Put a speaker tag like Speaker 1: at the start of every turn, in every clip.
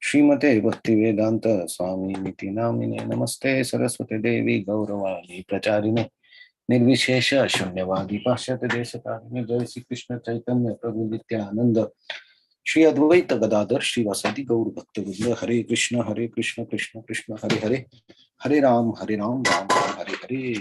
Speaker 1: Srimate Bhaktivedanta Swami Niti Namine Namaste Saraswati Devi Gauravani Pracharine Nirvishesha Shunyavadi Pashyate Deshakarine Jai Sri Krishna Chaitanya Prabhu Nityananda Shri Advaita Gadadhar Shri Vasadi Gaur Bhaktivinoda Hare Krishna Krishna Krishna Hare Hare Hare Ram Ram Ram Hare Hare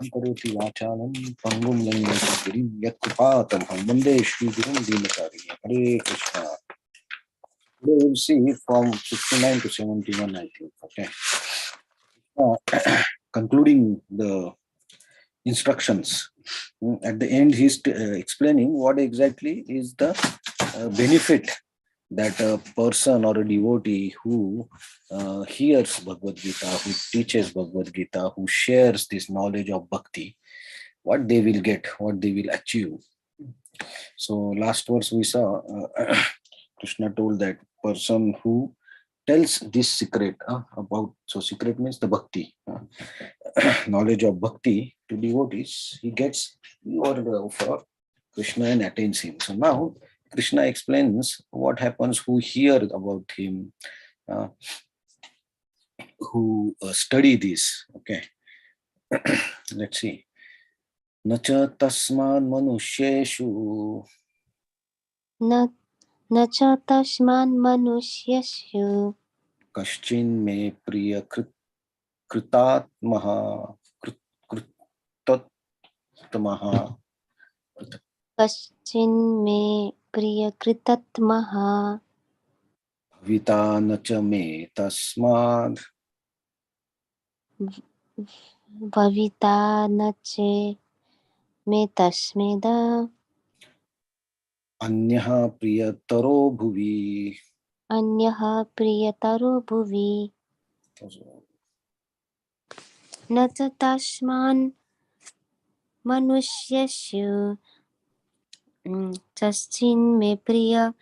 Speaker 1: Ankaroti Vachalam Pangum Langagirim Yatpatam Vande Shri Gurum Dinakari Hare Krishna. We will see from 69 to 71, I think. Okay. Concluding the instructions. At the end, he's explaining what exactly is the benefit that a person or a devotee who hears Bhagavad Gita, who teaches Bhagavad Gita, who shares this knowledge of bhakti, what they will get, what they will achieve. So last verse we saw, Krishna told that person who tells this secret about, so secret means the bhakti, knowledge of bhakti to devotees, he gets reward for Krishna and attains him. So now Krishna explains what happens who hear about him, who study this. Okay. Let's see. Nacha tasman manusheshu
Speaker 2: Nacha tasman manusyashu
Speaker 1: Kaschin me priya kritatmaha kritatmaha
Speaker 2: Kaschin me priya kritatmaha
Speaker 1: Vita nacha me tasmad
Speaker 2: Bhavita nache me tasmeda
Speaker 1: Anyaha priyataro bhuvi.
Speaker 2: Anyaha priyataro bhuvi Nacha tasman manusyashu Kaschin me priya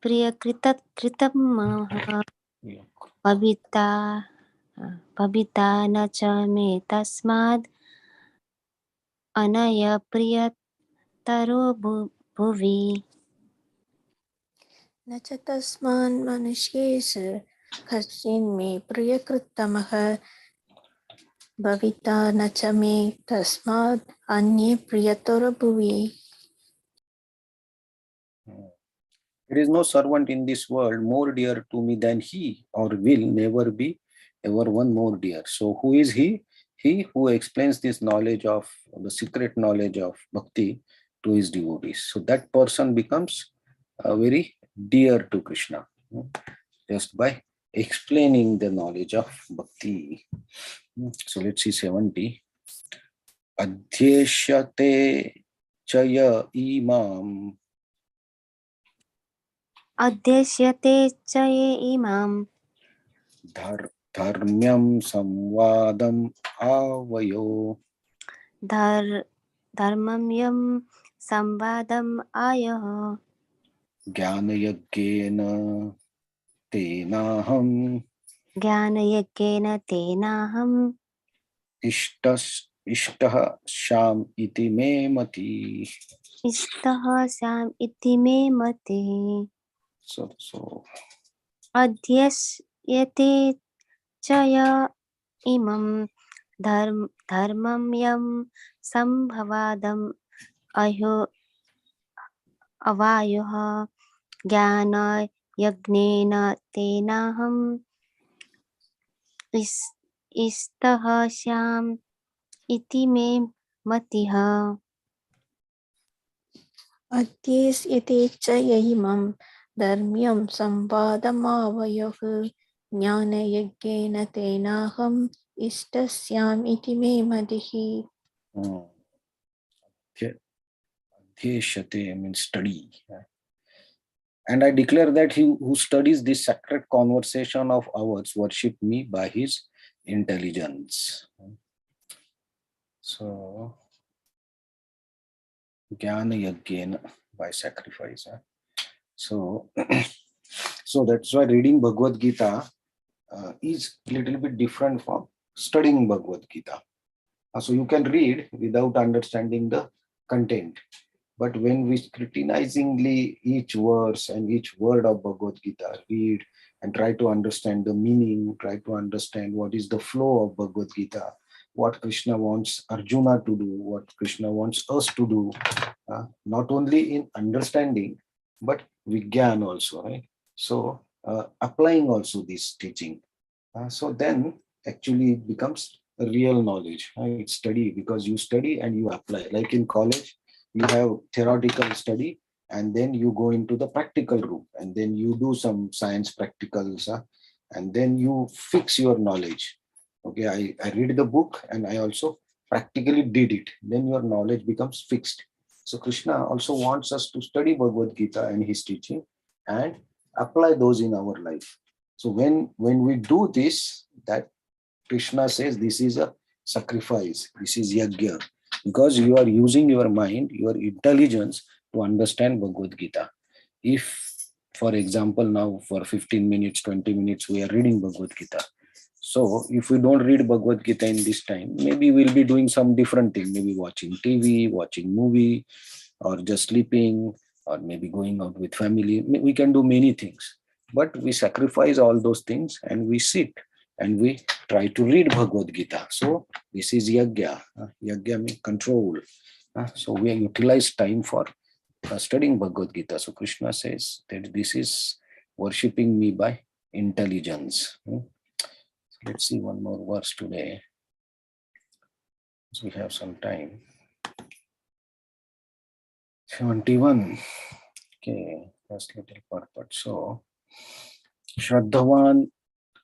Speaker 2: kritatmaha Bhavita nacha me tasmad Anaya priyataro bhuvi
Speaker 3: न च तस्मान् मनुष्येषु कश्चिन् मे प्रियकृत्तमः भविता न च मे तस्मात् अन्ये प्रियतरभुवि.
Speaker 1: There is no servant in this world more dear to me than he, or will never be ever one more dear. So who is he? He who explains this knowledge of the secret knowledge of bhakti to his devotees. So that person becomes very dear to Krishna just by explaining the knowledge of bhakti. So let's see 70. Adhyeshyate chaya imam
Speaker 2: Adhyashyate chaye imam
Speaker 1: dharmyam samvadam avayo
Speaker 2: dharmam yam samvadam ayaho
Speaker 1: jnanayagena tenaham
Speaker 2: Jnanayagena tenaham
Speaker 1: ishtah sham iti me mati.
Speaker 2: Istaha sam iti me mate
Speaker 1: So
Speaker 2: Adhyasyate chaya imam dharmam yam sambhavadam ayo avayoha jnana yagnena tenaham istaha syam iti me matiha
Speaker 3: अध्येष्यते च य इमं धर्म्यं संवादमावयोः ज्ञानयज्ञेन तेनाहम् इष्टस्याम् इति मे मतिः.
Speaker 1: Adhyeshyate means study. And I declare that he who studies this sacred conversation of ours worship me by his intelligence. So, jnana yajna, by sacrifice. So, so that's why reading Bhagavad Gita is a little bit different from studying Bhagavad Gita. So you can read without understanding the content. But when we scrutinizingly each verse and each word of Bhagavad Gita read and try to understand the meaning, try to understand what is the flow of Bhagavad Gita, what Krishna wants Arjuna to do, what Krishna wants us to do, not only in understanding, but Vigyan also, right? So applying also this teaching. So then actually it becomes a real knowledge. It's study because you study and you apply. Like in college, you have theoretical study and then you go into the practical room and then you do some science practicals and then you fix your knowledge. Okay, I read the book and I also practically did it. Then your knowledge becomes fixed. So Krishna also wants us to study Bhagavad Gita and his teaching and apply those in our life. So when we do this, that Krishna says this is a sacrifice, this is yajna, because you are using your mind, your intelligence to understand Bhagavad Gita. If, for example, now for 15 minutes, 20 minutes, we are reading Bhagavad Gita. So if we don't read Bhagavad Gita in this time, maybe we'll be doing some different thing, maybe watching TV, watching movie, or just sleeping, or maybe going out with family. We can do many things, but we sacrifice all those things and we sit and we try to read Bhagavad Gita. So this is yajna. Yajna means control. So we utilize time for studying Bhagavad Gita. So Krishna says that this is worshipping me by intelligence. So let's see one more verse today. So we have some time. 71. Okay, that's little purport. So Shraddhavan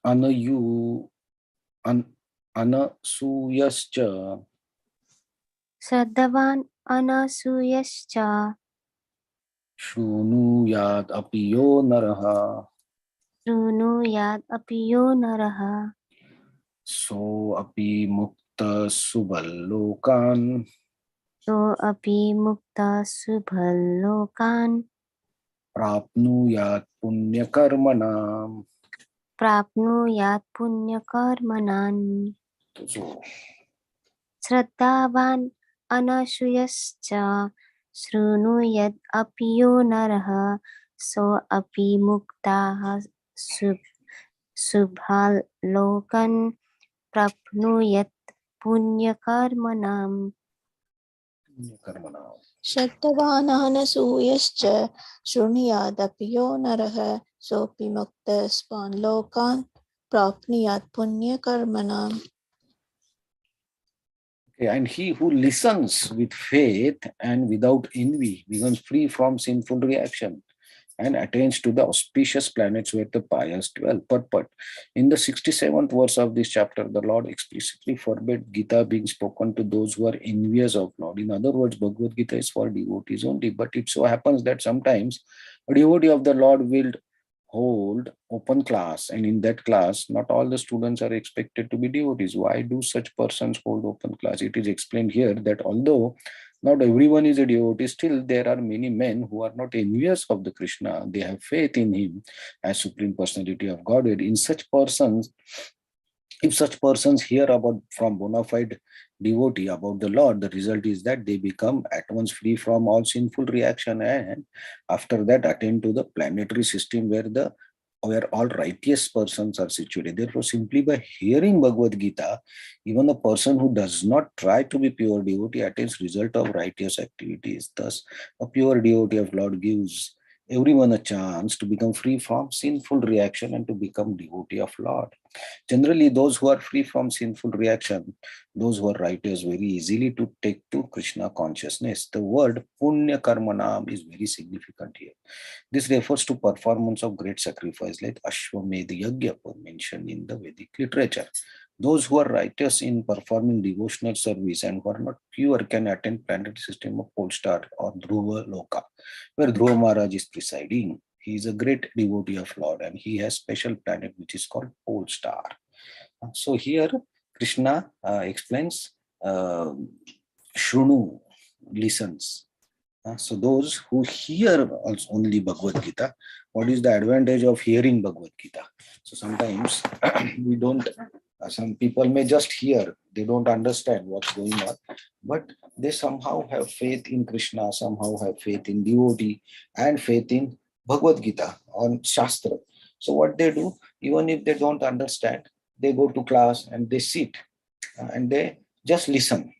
Speaker 1: anayu anasuyascha
Speaker 2: Shraddhavan anasuyascha
Speaker 1: shrunuyad apiyo naraha
Speaker 2: शृणुयात् अपि यो नरः
Speaker 1: so api mukta subalokan
Speaker 2: सोऽपि मुक्तः शुभलोकान्
Speaker 1: prapnuyat punyakarmanam.
Speaker 2: प्राप्नुयात् पुण्यकर्मणान्
Speaker 1: So
Speaker 2: श्रद्धावान् अनसूयश्च शृणुयात् अपि यो नरः सोऽपि मुक्तः शुभलोकान् प्राप्नुयात् पुण्यकर्मणाम्
Speaker 3: श्रद्धवानसूयश्च शृणुयादपि यो नरः सोऽपि मुक्तः स्वान् लोकान् प्राप्नुयात् पुण्यकर्मणाम्.
Speaker 1: okay, and he who listens with faith and without envy becomes free from sinful reaction and attains to the auspicious planets where the pious dwell. But in the 67th verse of this chapter, the Lord explicitly forbade Gita being spoken to those who are envious of Lord. In other words, Bhagavad Gita is for devotees only. But it so happens that sometimes a devotee of the Lord will hold open class, and in that class not all the students are expected to be devotees. Why do such persons hold open class? It is explained here that although not everyone is a devotee, still there are many men who are not envious of the Krishna. They have faith in him as Supreme Personality of Godhead. In such persons, if such persons hear about from bona fide devotee about the Lord, the result is that they become at once free from all sinful reaction and after that attain to the planetary system where all righteous persons are situated. Therefore, simply by hearing Bhagavad Gita, even a person who does not try to be pure devotee attains result of righteous activities. Thus, a pure devotee of Lord gives everyone a chance to become free from sinful reaction and to become devotee of Lord. Generally, those who are free from sinful reaction, those who are righteous, very easily to take to Krishna consciousness. The word Punya Karmanam is very significant here. This refers to performance of great sacrifice like Ashwamedha Yajna mentioned in the Vedic literature. Those who are righteous in performing devotional service and who are not pure can attend planetary system of Pole Star or Dhruva Loka, where Dhruva Maharaj is presiding. He is a great devotee of Lord and he has special planet which is called Pole Star. So here Krishna explains Shrunu, listens. So those who hear only Bhagavad Gita, what is the advantage of hearing Bhagavad Gita? So sometimes we don't Some people may just hear, they don't understand what's going on, but they somehow have faith in Krishna, somehow have faith in devotee, and faith in Bhagavad Gita on Shastra. So what they do, even if they don't understand, they go to class and they sit and they just listen.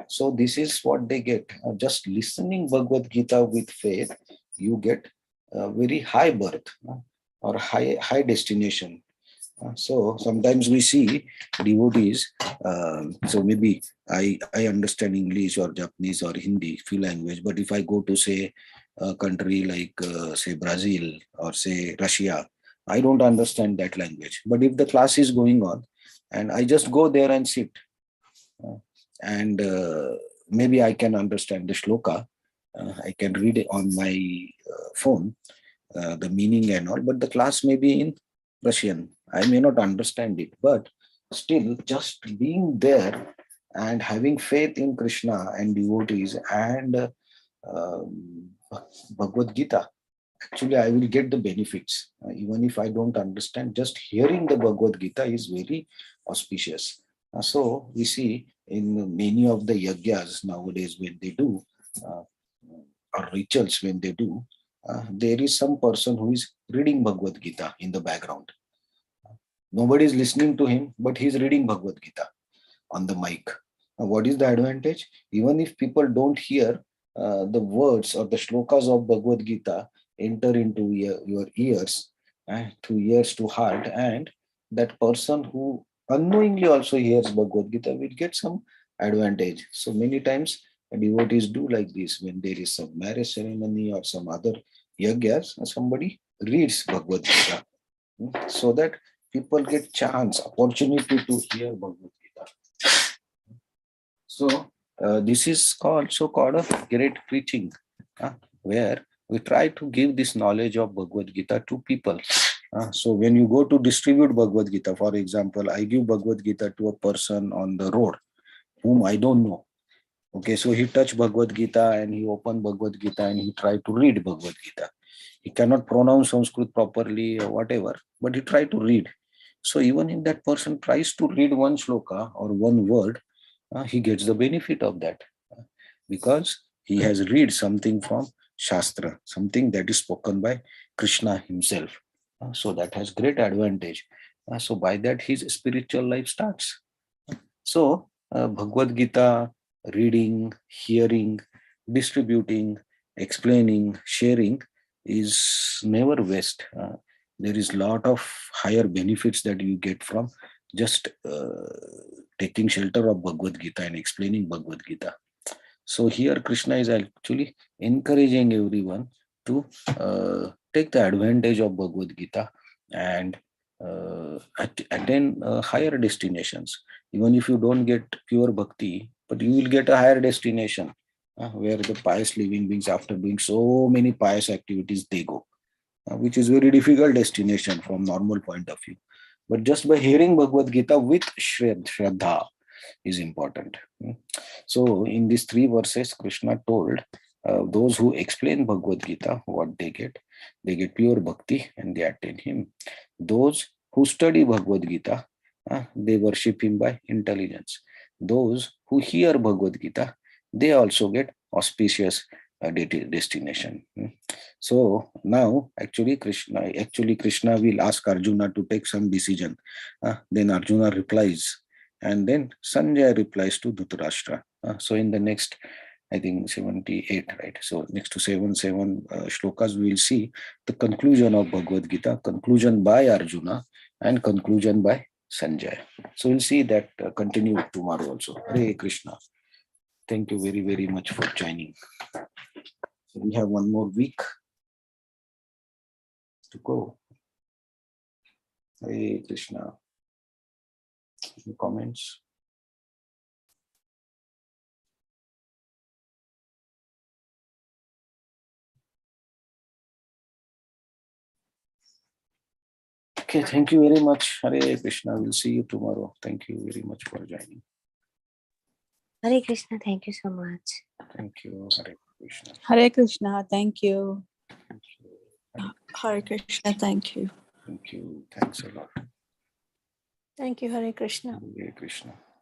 Speaker 1: So this is what they get. Just listening Bhagavad Gita with faith, you get a very high birth or high destination. So sometimes we see devotees. So maybe I understand English or Japanese or Hindi, few language. But if I go to say a country like say Brazil or say Russia, I don't understand that language. But if the class is going on, and I just go there and sit, uh, and maybe I can understand the shloka. I can read it on my phone, the meaning and all, but the class may be in Russian. I may not understand it, but still just being there and having faith in Krishna and devotees and Bhagavad Gita, actually I will get the benefits. Even if I don't understand, just hearing the Bhagavad Gita is very auspicious. So we see in many of the yagyas nowadays when they do, uh, or rituals when they do, there is some person who is reading Bhagavad Gita in the background. Nobody is listening to him, but he is reading Bhagavad Gita on the mic. What is the advantage? Even if people don't hear the words or the shlokas of Bhagavad Gita enter into your ears, to ears to heart, and that person who unknowingly also hears Bhagavad Gita will get some advantage. So many times devotees do like this when there is some marriage ceremony or some other yagyas, somebody reads Bhagavad Gita so that people get chance, opportunity to hear Bhagavad Gita. So this is also called a great preaching, where we try to give this knowledge of Bhagavad Gita to people. So when you go to distribute Bhagavad Gita, for example, I give Bhagavad Gita to a person on the road whom I don't know. Okay, so he touched Bhagavad Gita and he opened Bhagavad Gita and he tried to read Bhagavad Gita. He cannot pronounce Sanskrit properly or whatever, but he tried to read. So even if that person tries to read one shloka or one word, he gets the benefit of that because he has read something from Shastra, something that is spoken by Krishna himself. So that has great advantage. So by that his spiritual life starts. So Bhagavad Gita, reading, hearing, distributing, explaining, sharing is never waste. There is a lot of higher benefits that you get from just taking shelter of Bhagavad Gita and explaining Bhagavad Gita. So here Krishna is actually encouraging everyone to take the advantage of Bhagavad Gita and attain higher destinations. Even if you don't get pure bhakti, but you will get a higher destination where the pious living beings, after doing so many pious activities, they go, which is very difficult destination from normal point of view. But just by hearing Bhagavad Gita with Shraddha is important. So in these three verses, Krishna told those who explain Bhagavad Gita what they get pure bhakti and they attain him. Those who study Bhagavad Gita, they worship him by intelligence. Those who hear Bhagavad Gita, they also get auspicious destination. So now actually Krishna will ask Arjuna to take some decision. Then Arjuna replies, and then Sanjay replies to Dhritarashtra. So in the next, I think 78, right? So next to 7 shlokas, we will see the conclusion of Bhagavad Gita, conclusion by Arjuna and conclusion by Sanjay. So we'll see that continue tomorrow also. Hare Krishna. Thank you very, very much for joining. So we have one more week to go. Hare Krishna. Any comments? Okay, thank you very much. Hare Krishna. We'll see you tomorrow. Thank you very much for joining.
Speaker 2: Hare Krishna, thank you so much.
Speaker 1: Thank you. Hare Krishna.
Speaker 4: Hare Krishna. Thank you.
Speaker 1: Thank you.
Speaker 3: Hare Krishna, thank you.
Speaker 1: Thank you. Thanks a lot.
Speaker 3: Thank you, Hare Krishna.
Speaker 1: Hare Krishna.